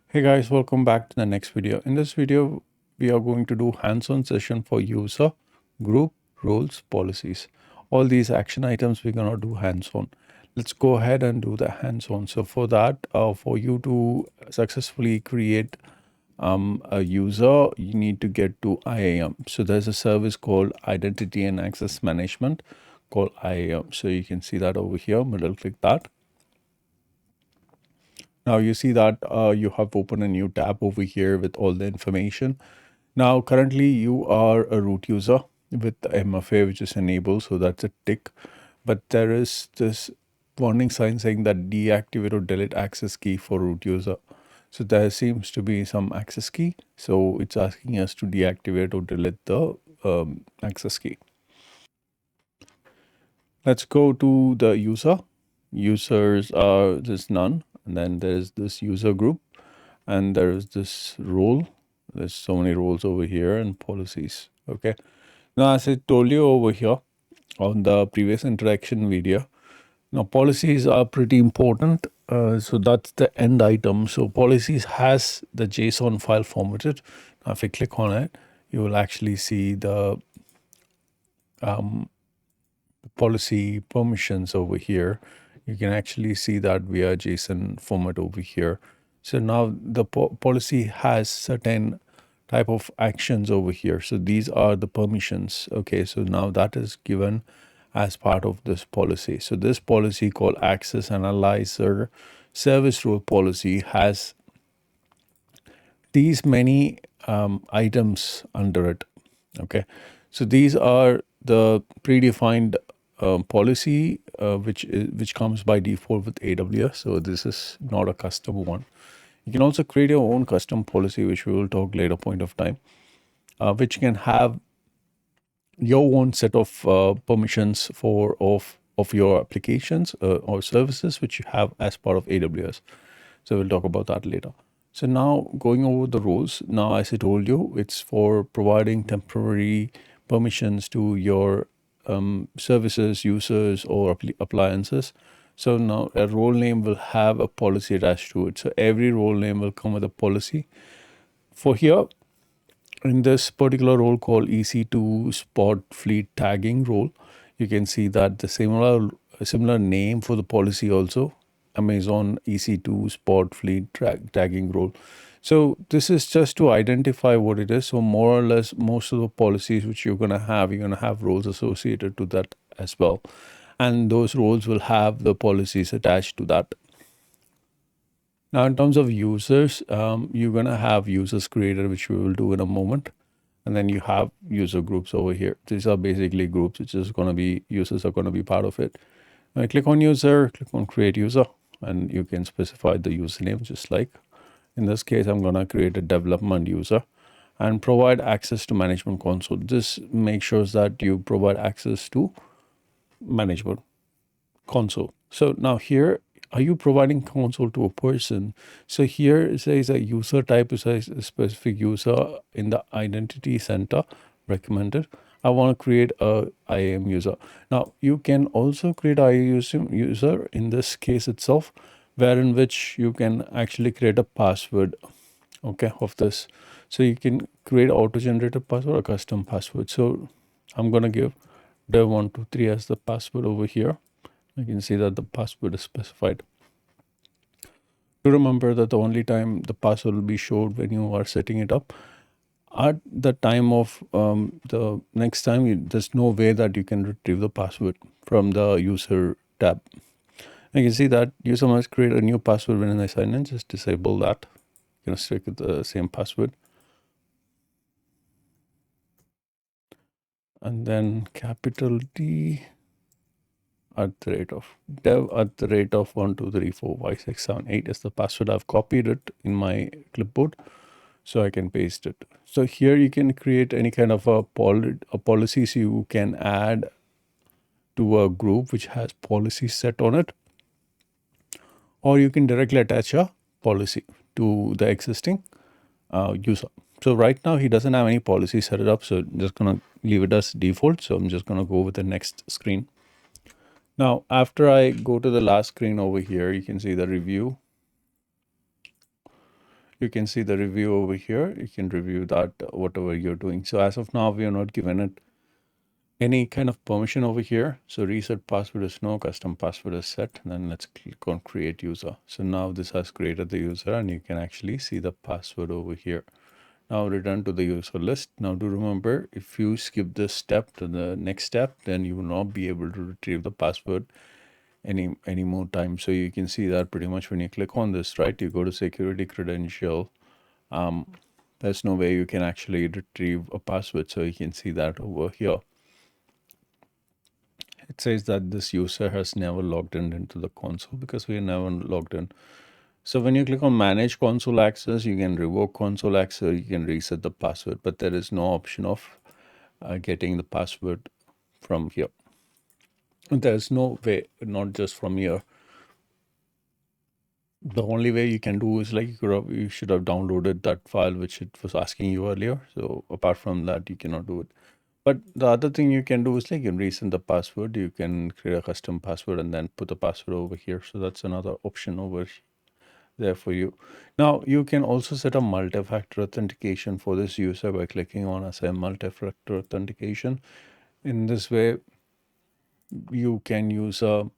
Hey guys, welcome back to the next video. In this video, we are going to do hands-on session for user, group, roles, policies. All these action items we're gonna do hands-on. Let's go ahead and do the hands-on. So for that, for you to successfully create a user, you need to get to IAM. So there's a service called Identity and Access Management called IAM. So you can see that over here, middle click that. Now you see that you have opened a new tab over here with all the information. Now currently you are a root user with the MFA which is enabled, so that's a tick. But there is this warning sign saying that deactivate or delete access key for root user. So there seems to be some access key. So it's asking us to deactivate or delete the access key. Let's go to the user. Users are just none. And then there's this user group. And there's this role. There's so many roles over here and policies. Okay. Now, as I told you over here on the previous interaction video, now policies are pretty important. So that's the end item. So policies has the JSON file formatted. Now, if I click on it, you will actually see the policy permissions over here. You can actually see that via JSON format over here. So now the policy has certain type of actions over here. So these are the permissions. Okay, so now that is given as part of this policy. So this policy called Access Analyzer Service Rule Policy has these many items under it. Okay, so these are the predefined policy which comes by default with AWS. So this is not a custom one. You can also create your own custom policy, which we will talk later point of time, which can have your own set of permissions of your applications or services which you have as part of AWS. So we'll talk about that later. So now going over the roles, now as I told you, it's for providing temporary permissions to your services, users, or appliances. So now a role name will have a policy attached to it. So every role name will come with a policy. For here, in this particular role called EC2 Spot Fleet Tagging role, you can see that the similar name for the policy also, Amazon EC2 Spot Fleet Tagging role. So this is just to identify what it is. So more or less, most of the policies which you're going to have roles associated to that as well. And those roles will have the policies attached to that. Now, in terms of users, you're going to have users created, which we will do in a moment. And then you have user groups over here. These are basically groups, which is going to be users are going to be part of it. When I click on user, click on create user, and you can specify the username, just like in this case, I'm going to create a development user and provide access to management console. This makes sure that you provide access to management console. So now here, are you providing console to a person? So here it says a user type is a specific user in the identity center recommended. I want to create a IAM user. Now you can also create a IAM user in this case itself, where in which you can actually create a password, okay, of this. So you can create auto-generated password or custom password. So I'm going to give dev123 as the password over here. You can see that the password is specified. To remember that the only time the password will be showed when you are setting it up. At the time of the next time, there's no way that you can retrieve the password from the user tab. You can see that user must create a new password when they sign in. Just disable that. You can stick with the same password. And then capital D at the rate of dev at the rate of 1, 2, 3, 4, 5, 6, 7, 8 is the password. I've copied it in my clipboard so I can paste it. So here you can create any kind of a policies you can add to a group which has policies set on it, or you can directly attach a policy to the existing user. So right now he doesn't have any policy set it up, so I'm just gonna leave it as default. So I'm just gonna go with the next screen. Now, after I go to the last screen over here, you can see the review. You can see the review over here. You can review that, whatever you're doing. So as of now, we are not given it any kind of permission over here. So reset password is no, custom password is set. Then let's click on create user. So now this has created the user and you can actually see the password over here. Now return to the user list. Now do remember, if you skip this step to the next step, then you will not be able to retrieve the password any more time. So you can see that pretty much when you click on this, right, you go to security credential. There's no way you can actually retrieve a password. So you can see that over here. It says that this user has never logged in into the console because we are never logged in. So when you click on manage console access, you can revoke console access, you can reset the password, but there is no option of getting the password from here. And there's no way, not just from here. The only way you can do is like you should have downloaded that file which it was asking you earlier. So apart from that, you cannot do it. But the other thing you can do is like you can reset the password. You can create a custom password and then put the password over here. So that's another option over there for you. Now you can also set a multi-factor authentication for this user by clicking on assign multi-factor authentication. In this way, you can use a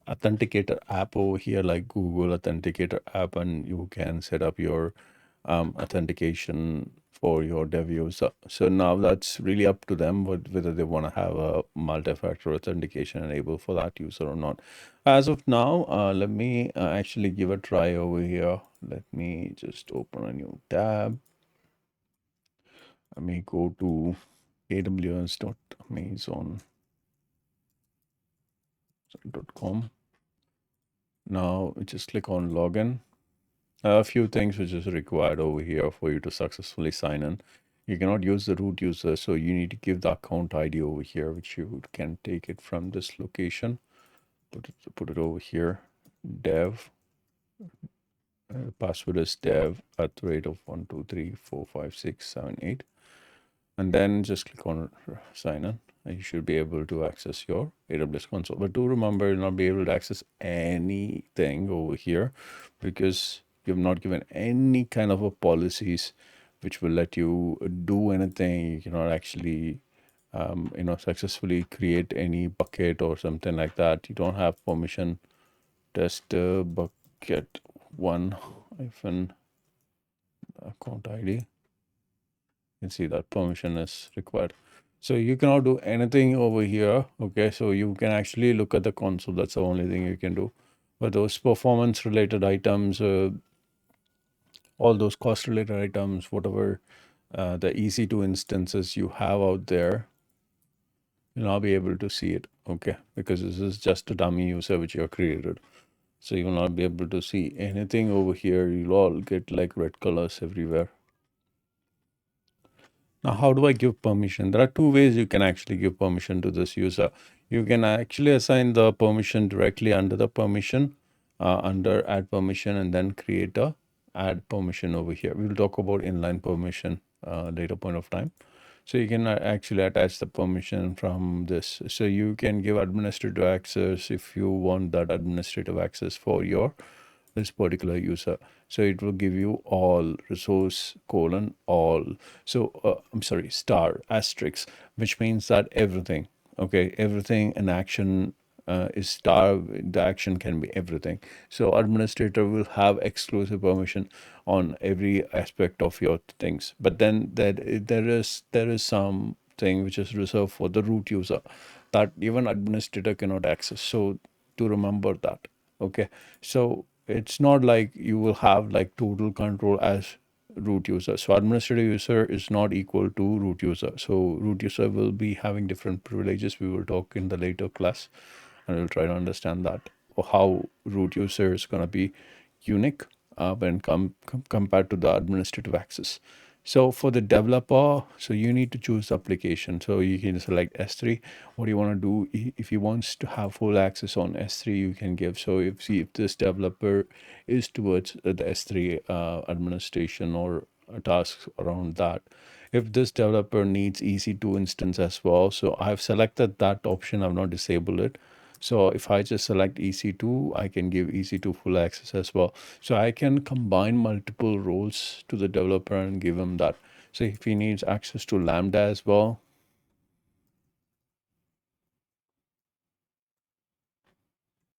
authenticator app over here like Google Authenticator app, and you can set up your authentication for your dev user. So now that's really up to them whether they want to have a multi-factor authentication enabled for that user or not. As of now, let me actually give a try over here. Let me just open a new tab. Let me go to aws.amazon.com. Now just click on login. A few things which is required over here for you to successfully sign in. You cannot use the root user, so you need to give the account ID over here, which you can take it from this location. Put it over here. Dev. Password is dev at the rate of 1234567 and then just click on sign in, and you should be able to access your AWS console. But do remember, you'll not be able to access anything over here because you've not given any kind of a policies which will let you do anything. You cannot actually successfully create any bucket or something like that. You don't have permission. Test bucket one hyphen account ID. You can see that permission is required. So you cannot do anything over here. Okay, so you can actually look at the console. That's the only thing you can do. But those performance related items, all those cost related items, whatever the EC2 instances you have out there, you'll not be able to see it. Okay, because this is just a dummy user which you have created. So you will not be able to see anything over here. You'll all get like red colors everywhere. Now, how do I give permission? There are two ways you can actually give permission to this user. You can actually assign the permission directly under the permission, under add permission, and then create a add permission over here. We will talk about inline permission later point of time. So you can actually attach the permission from this. So you can give administrative access if you want that administrative access for your this particular user. So it will give you all resource colon all. So I'm sorry, star asterisk, which means that everything, okay, everything in action is star. The action can be everything. So administrator will have exclusive permission on every aspect of your things. But then there is something which is reserved for the root user that even administrator cannot access. So to remember that. Okay, so it's not like you will have like total control as root user. So administrative user is not equal to root user. So root user will be having different privileges. We will talk in the later class, and we'll try to understand that, or how root user is going to be unique when compared to the administrative access. So for the developer, so you need to choose application. So you can select S3. What do you want to do? If he wants to have full access on S3, you can give. So if this developer is towards the S3 administration or tasks around that, if this developer needs EC2 instance as well, so I've selected that option. I've not disabled it. So if I just select EC2, I can give EC2 full access as well. So I can combine multiple roles to the developer and give him that. So if he needs access to Lambda as well,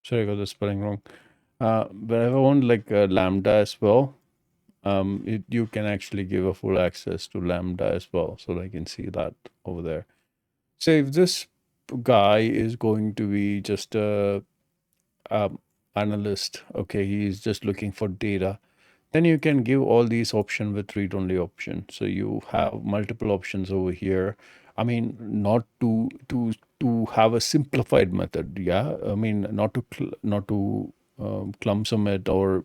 sorry, I got the spelling wrong. But if I want like Lambda as well, you can actually give a full access to Lambda as well. So I can see that over there. So if this guy is going to be just a analyst, okay, he's just looking for data, then you can give all these options with read-only option. So you have multiple options over here. I mean, not to have a simplified method. Yeah, I mean, not to clumsome it or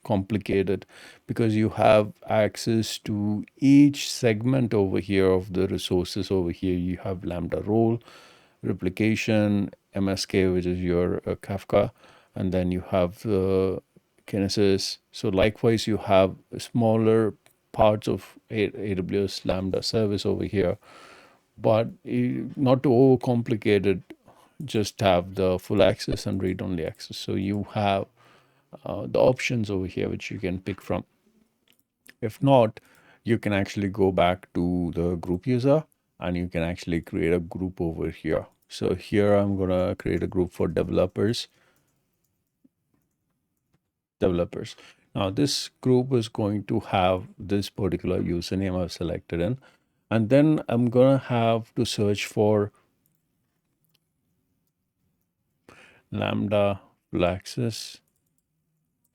complicate it, because you have access to each segment over here of the resources. Over here you have Lambda role, replication, MSK, which is your Kafka, and then you have Kinesis. So likewise, you have smaller parts of AWS Lambda service over here, but not to overcomplicate it, just have the full access and read-only access. So you have the options over here which you can pick from. If not, you can actually go back to the group user and you can actually create a group over here. So here I'm going to create a group for developers. Now this group is going to have this particular username I've selected in. And then I'm going to have to search for Lambda full access,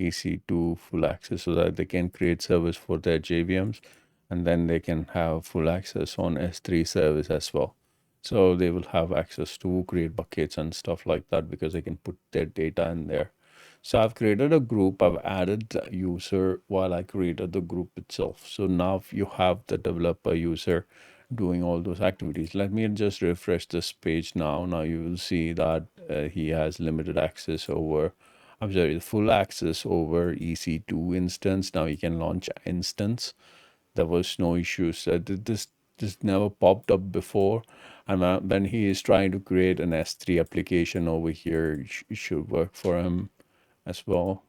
EC2 full access, so that they can create service for their JVMs, and then they can have full access on S3 service as well. So they will have access to create buckets and stuff like that because they can put their data in there. So I've created a group. I've added the user while I created the group itself. So now you have the developer user doing all those activities. Let me just refresh this page now. Now you will see that he has limited access over, I'm sorry, full access over EC2 instance. Now he can launch instance. There was no issues. This never popped up before. And when he is trying to create an S3 application over here, it should work for him as well.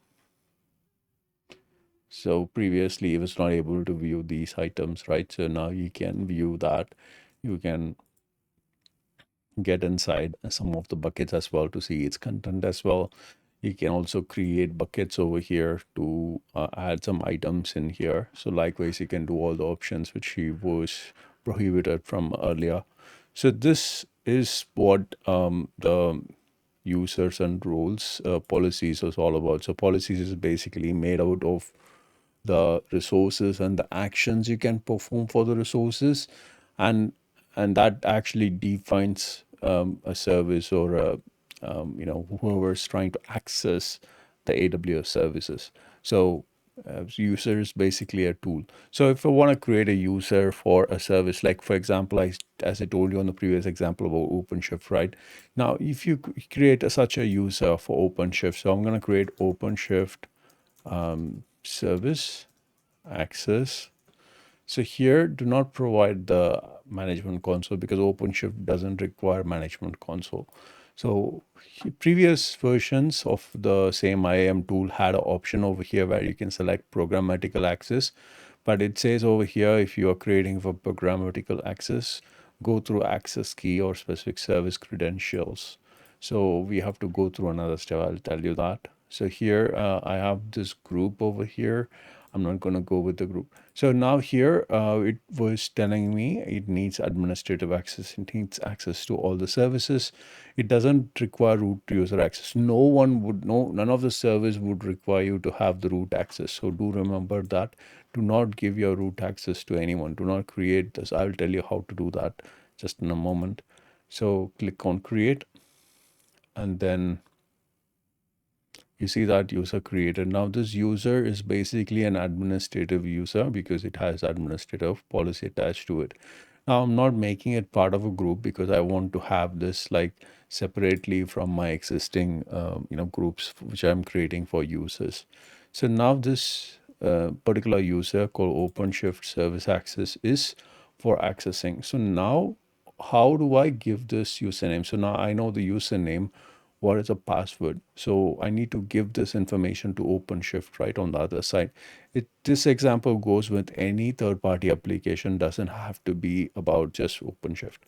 So previously he was not able to view these items, right? So now you can view that. You can get inside some of the buckets as well to see its content as well. You can also create buckets over here to add some items in here. So likewise, you can do all the options which he was prohibited from earlier. So this is what the users and roles policies is all about. So policies is basically made out of the resources and the actions you can perform for the resources, and that actually defines a service or whoever's trying to access the AWS services. So user is basically a tool. So if I want to create a user for a service, like for example, as I told you on the previous example about OpenShift, right? Now, if you create such a user for OpenShift, so I'm going to create OpenShift service access. So here, do not provide the management console because OpenShift doesn't require management console. So previous versions of the same IAM tool had an option over here where you can select programmatical access, but it says over here, if you are creating for programmatical access, go through access key or specific service credentials. So we have to go through another step. I'll tell you that. So here I have this group over here. I'm not going to go with the group. So now here it was telling me it needs administrative access. It needs access to all the services. It doesn't require root user access. None of the servers would require you to have the root access. So do remember that. Do not give your root access to anyone. Do not create this. I'll tell you how to do that just in a moment. So click on create, and then you see that user created. Now this user is basically an administrative user because it has administrative policy attached to it. Now I'm not making it part of a group because I want to have this like separately from my existing groups which I'm creating for users. So now this particular user called OpenShift service access is for accessing. So now how do I give this username? So now I know the username. what is a password. So I need to give this information to OpenShift right on the other side. This example goes with any third-party application, doesn't have to be about just OpenShift.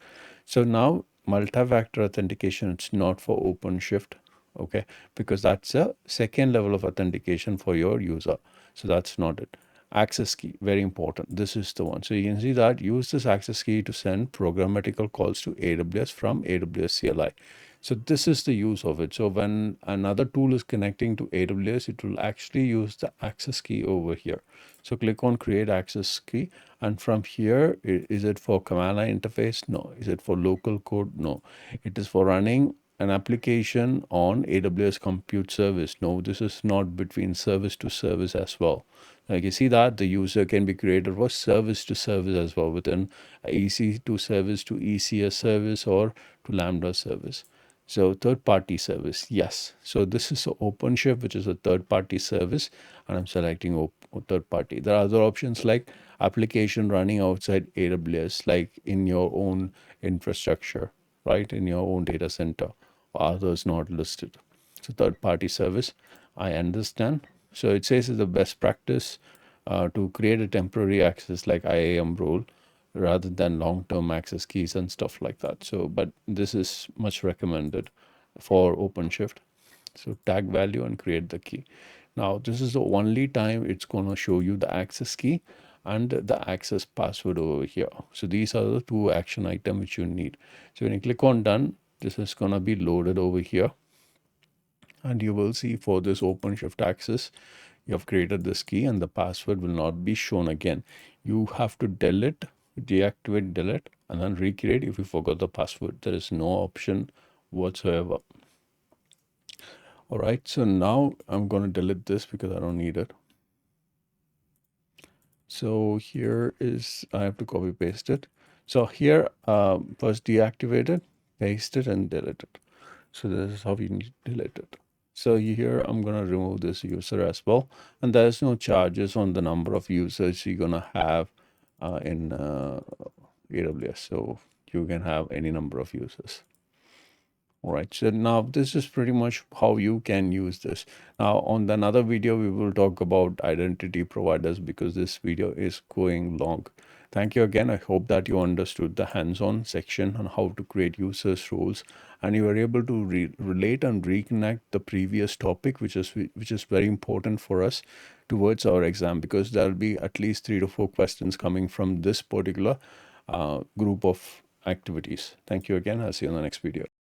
So now multi-factor authentication, it's not for OpenShift, okay, because that's a second level of authentication for your user. So that's not it. Access key, very important. This is the one. So you can see that use this access key to send programmatical calls to AWS from AWS CLI. So this is the use of it. So when another tool is connecting to AWS, it will actually use the access key over here. So click on create access key. And from here, is it for command line interface? No. Is it for local code? No. It is for running an application on AWS compute service. No, this is not between service to service as well. Like you see that the user can be created for service to service as well, within EC2 service to ECS service or to Lambda service. So third party service, yes. So this is OpenShift, which is a third party service, and I'm selecting third party. There are other options like application running outside AWS, like in your own infrastructure, right? In your own data center, others not listed. So third party service, I understand. So it says it's the best practice to create a temporary access like IAM role rather than long-term access keys and stuff like that. So, but this is much recommended for OpenShift. So tag value and create the key. Now, this is the only time it's going to show you the access key and the access password over here. So these are the two action items which you need. So when you click on done, this is going to be loaded over here. And you will see for this OpenShift access, you have created this key and the password will not be shown again. You have to delete, deactivate, delete, and then recreate if you forgot the password. There is no option whatsoever. All right, so now I'm going to delete this because I don't need it. So here is, I have to copy paste it. So here, first deactivate it, paste it, and delete it. So this is how you need to delete it. So here I'm going to remove this user as well. And there's no charges on the number of users you're going to have in AWS. So you can have any number of users. All right, so now this is pretty much how you can use this. Now on another video, we will talk about identity providers because this video is going long. Thank you again. I hope that you understood the hands-on section on how to create users roles and you were able to relate and reconnect the previous topic, which is very important for us towards our exam, because there will be at least 3 to 4 questions coming from this particular group of activities. Thank you again. I'll see you in the next video.